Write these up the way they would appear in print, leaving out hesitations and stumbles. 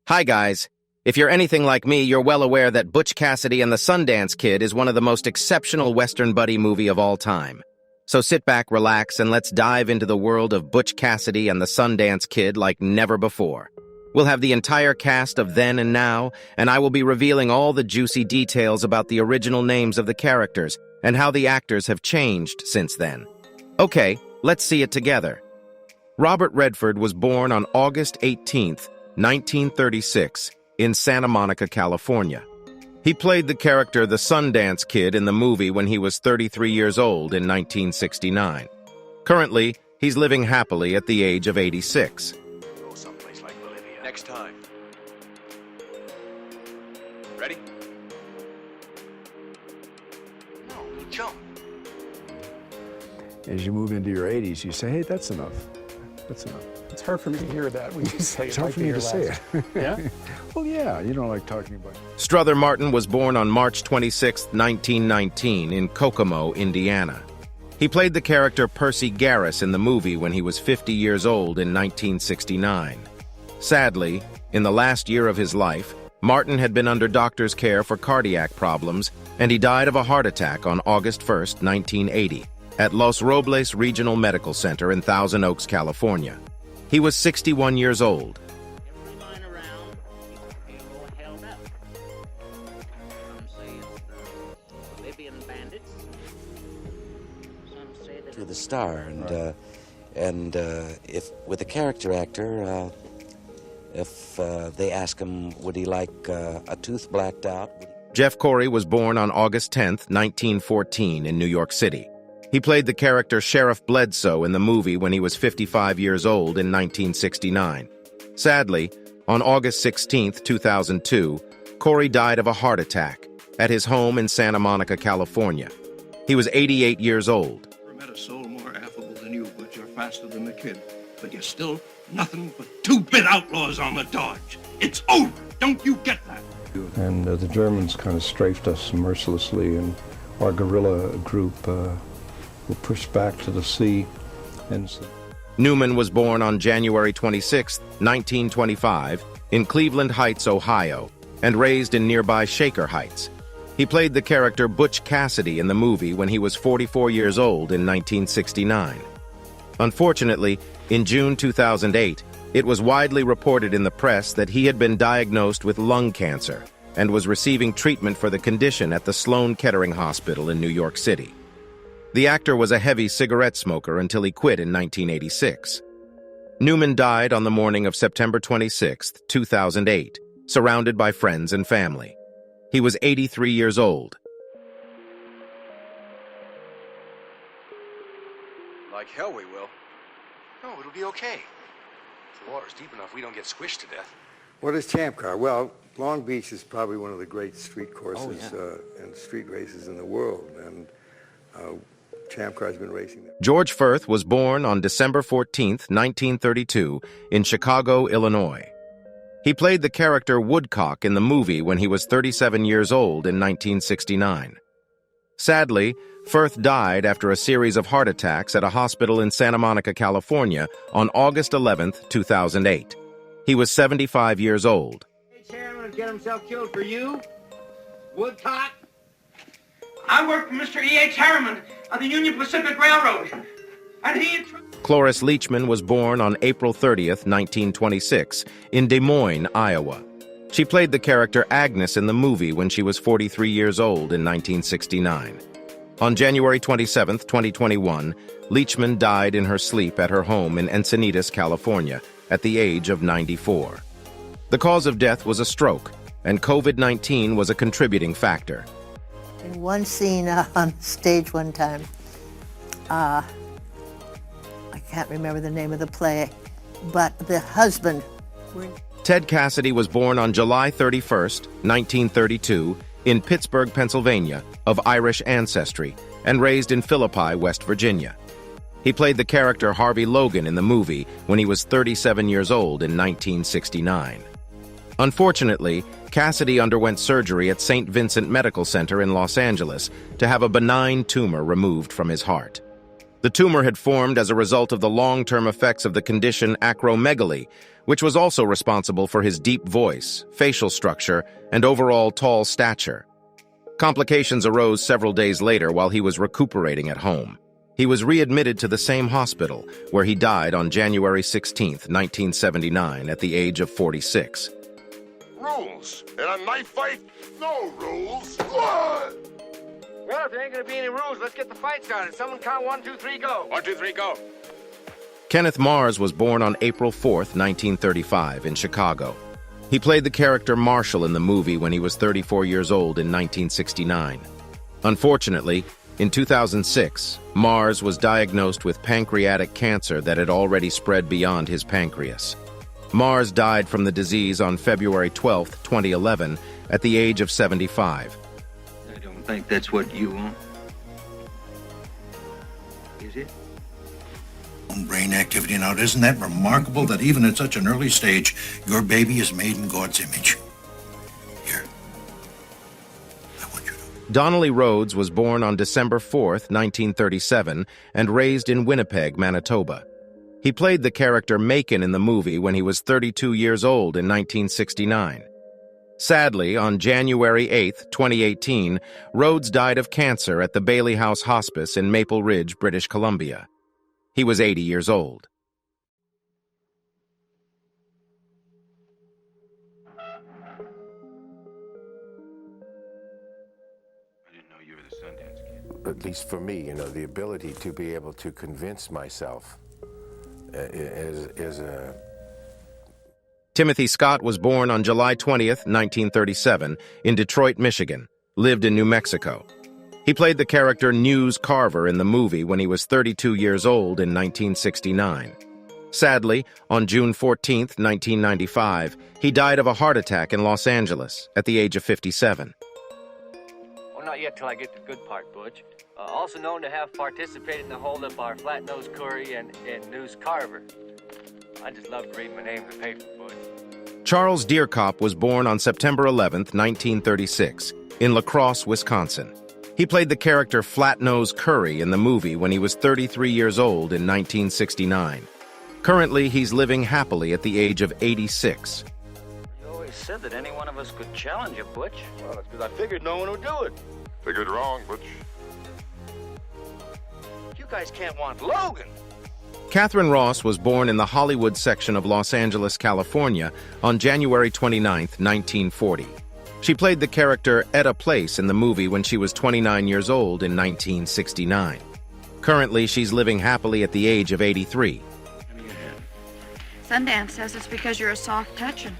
Hi, guys. If you're anything like me, you're well aware that Butch Cassidy and the Sundance Kid is one of the most exceptional Western buddy movie of all time. So sit back, relax, and let's dive into the world of Butch Cassidy and the Sundance Kid like never before. We'll have the entire cast of then and now, and I will be revealing all the juicy details about the original names of the characters and how the actors have changed since then. Okay, let's see it together. Robert Redford was born on August 18th, 1936, in Santa Monica, California. He played the character the Sundance Kid in the movie when he was 33 years old in 1969. Currently, he's living happily at the age of 86. Go someplace like Bolivia. Next time. Ready? No, you jump. As you move into your 80s, you say, hey, that's enough. That's enough. It's hard for me to hear that when you say It's hard for me to say it. Yeah? Well, yeah, you don't like talking about it. Strother Martin was born on March 26, 1919, in Kokomo, Indiana. He played the character Percy Garris in the movie when he was 50 years old in 1969. Sadly, in the last year of his life, Martin had been under doctor's care for cardiac problems, and he died of a heart attack on August 1, 1980, at Los Robles Regional Medical Center in Thousand Oaks, California. He was 61 years old. Every line around, people held up. Some say it's the Bolivian bandits. Some say that To the star, and if with a character actor, if they ask him, would he like a tooth blacked out? Jeff Corey was born on August 10, 1914, in New York City. He played the character Sheriff Bledsoe in the movie when he was 55 years old in 1969. Sadly, on August 16, 2002, Corey died of a heart attack at his home in Santa Monica, California. He was 88 years old. Never met a soul more affable than you, but you're faster than the kid. But you're still nothing but two-bit outlaws on the dodge. It's over. Don't you get that? And the Germans kind of strafed us mercilessly, and our guerrilla group were pushed back to the sea. And so Newman was born on January 26, 1925, in Cleveland Heights, Ohio, and raised in nearby Shaker Heights. He played the character Butch Cassidy in the movie when he was 44 years old in 1969. Unfortunately, in June 2008, it was widely reported in the press that he had been diagnosed with lung cancer and was receiving treatment for the condition at the Sloan Kettering Hospital in New York City. The actor was a heavy cigarette smoker until he quit in 1986. Newman died on the morning of September 26, 2008, surrounded by friends and family. He was 83 years old. Like hell we will. No, it'll be okay. If the water's deep enough, we don't get squished to death. What is Champ Car? Well, Long Beach is probably one of the great street courses and street races in the world, and Champ Car's been racing there. George Firth was born on December 14, 1932, in Chicago, Illinois. He played the character Woodcock in the movie when he was 37 years old in 1969. Sadly, Firth died after a series of heart attacks at a hospital in Santa Monica, California on August 11, 2008. He was 75 years old. Chairman would get himself killed for you? Woodcock? I work for Mr. E.H. Harriman on the Union Pacific Railroad, and he... Cloris Leachman was born on April 30, 1926, in Des Moines, Iowa. She played the character Agnes in the movie when she was 43 years old in 1969. On January 27, 2021, Leachman died in her sleep at her home in Encinitas, California, at the age of 94. The cause of death was a stroke, and COVID-19 was a contributing factor. In one scene on stage one time, I can't remember the name of the play, but the husband... Ted Cassidy was born on July 31, 1932, in Pittsburgh, Pennsylvania, of Irish ancestry, and raised in Philippi, West Virginia. He played the character Harvey Logan in the movie when he was 37 years old in 1969. Unfortunately, Cassidy underwent surgery at St. Vincent Medical Center in Los Angeles to have a benign tumor removed from his heart. The tumor had formed as a result of the long-term effects of the condition acromegaly, which was also responsible for his deep voice, facial structure, and overall tall stature. Complications arose several days later while he was recuperating at home. He was readmitted to the same hospital, where he died on January 16, 1979, at the age of 46. Rules. In a knife fight, no rules. Well, if there ain't gonna be any rules, let's get the fight started. Someone count 1, 2, 3, go. 1, 2, 3, go. Kenneth Mars was born on April 4, 1935, in Chicago. He played the character Marshall in the movie when he was 34 years old in 1969. Unfortunately, in 2006, Mars was diagnosed with pancreatic cancer that had already spread beyond his pancreas. Mars died from the disease on February 12, 2011, at the age of 75. I don't think that's what you want. Is it? Brain activity. Now, isn't that remarkable that even at such an early stage, your baby is made in God's image? Here. Donnelly Rhodes was born on December 4, 1937, and raised in Winnipeg, Manitoba. He played the character Macon in the movie when he was 32 years old in 1969. Sadly, on January 8, 2018, Rhodes died of cancer at the Bailey House Hospice in Maple Ridge, British Columbia. He was 80 years old. At least for me, the ability to be able to convince myself is a... Timothy Scott was born on July 20, 1937, in Detroit, Michigan, lived in New Mexico. He played the character News Carver in the movie when he was 32 years old in 1969. Sadly, on June 14, 1995, he died of a heart attack in Los Angeles at the age of 57. Well, not yet till I get to the good part, Butch. Also known to have participated in the holdup our Flat-Nosed Curry and News Carver. I just love reading my name in the paper, Butch. Charles Deerkop was born on September 11, 1936, in La Crosse, Wisconsin. He played the character Flat-Nosed Curry in the movie when he was 33 years old in 1969. Currently, he's living happily at the age of 86. You always said that any one of us could challenge you, Butch. Well, that's because I figured no one would do it. Figured wrong, Butch. You guys can't want Logan. Catherine Ross was born in the Hollywood section of Los Angeles, California, on January 29, 1940. She played the character Etta Place in the movie when she was 29 years old in 1969. Currently, she's living happily at the age of 83. Sundance says it's because you're a soft touch and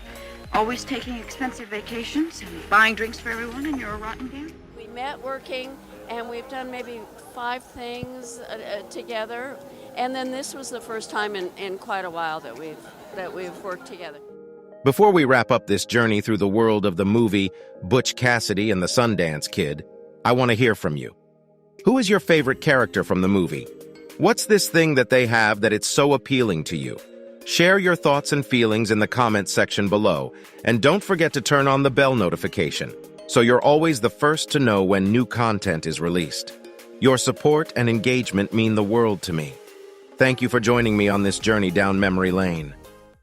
always taking expensive vacations and buying drinks for everyone, and you're a rotten damn. We met working, and we've done maybe 5 things together, and then this was the first time in quite a while that we've worked together. Before we wrap up this journey through the world of the movie Butch Cassidy and the Sundance Kid, I want to hear from you. Who is your favorite character from the movie? What's this thing that they have that it's so appealing to you? Share your thoughts and feelings in the comments section below, and don't forget to turn on the bell notification, so you're always the first to know when new content is released. Your support and engagement mean the world to me. Thank you for joining me on this journey down memory lane.